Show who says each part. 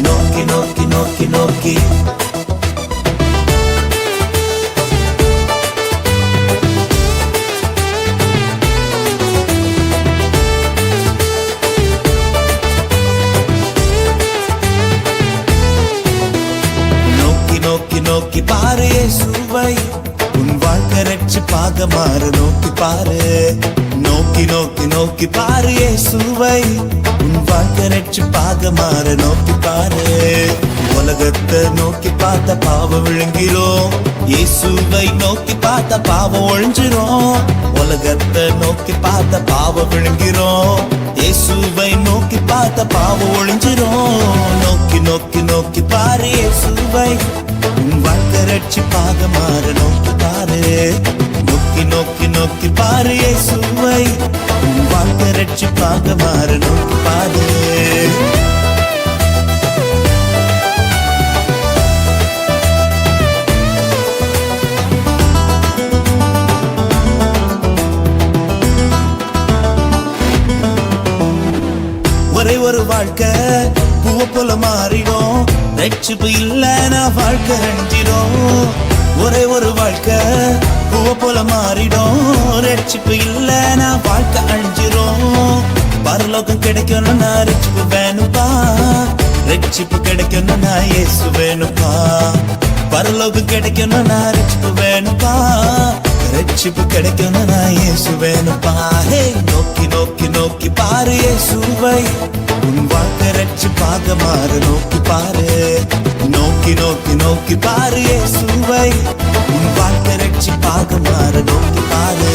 Speaker 1: நோக்கி நோக்கி நோக்கி நோக்கி நோக்கி நோக்கி நோக்கி பாரு இயேசுவை உன் வாழ்க்கை ரட்சிப்பாக மாறு நோக்கி பாரு நோக்கி நோக்கி நோக்கி பாரு இயேசுவை உன் வாழ்க்கை ரட்சிப்பாக மாறு நோக்கி பாரு உலகத்தை நோக்கி பார்த்த பாவம் விழுங்கிறோம் இயேசுவை நோக்கி பார்த்த பாவம் ஒழிஞ்சிரும் உலகத்தை நோக்கி பார்த்த பாவம் விழுங்கிறோம் இயேசுவை நோக்கி பார்த்த பாவம் ஒழிஞ்சிரும் நோக்கி நோக்கி நோக்கி பாரு இயேசுவை உன் வாழ்க்கை ரட்சிப்பாக மாற நோக்கி பாரு நோக்கி நோக்கி நோக்கி பாரு இயேசுவை உன் வாழ்க்கை ரட்சிப்பாக மாற நோக்கி பாரு ஒரே ஒரு வாழ்க்கை பூவை போல மாறிடும் ரட்சிப்பு இல்லைன்னா வாழ்க்கை அழிஞ்சிடும் ஒரே ஒரு வாழ்க்கை பூவை போல மாறிடும் ரட்சிப்பு இல்லைன்னா வாழ்க்கை அழிஞ்சிரும் பரலோகம் கிடைக்கணும்னா ரட்சிப்பு வேணும்பா ரட்சிப்பு கிடைக்கணும்னா இயேசு வேணும்பா பரலோகம் கிடைக்கணும்னா ரட்சிப்பு வேணும்பா ரட்சிப்பு கிடைக்கணும்னா இயேசு வேணும்பா நோக்கி நோக்கி நோக்கி பாரு இயேசுவை உன் வாழ்க்கை ரட்சிப்பாக மாறு நோக்கி பாரு நோக்கி நோக்கி நோக்கி பாரு இயேசுவை உன் வாழ்க்கை ரட்சிப்பாக மாறு நோக்கி பாரு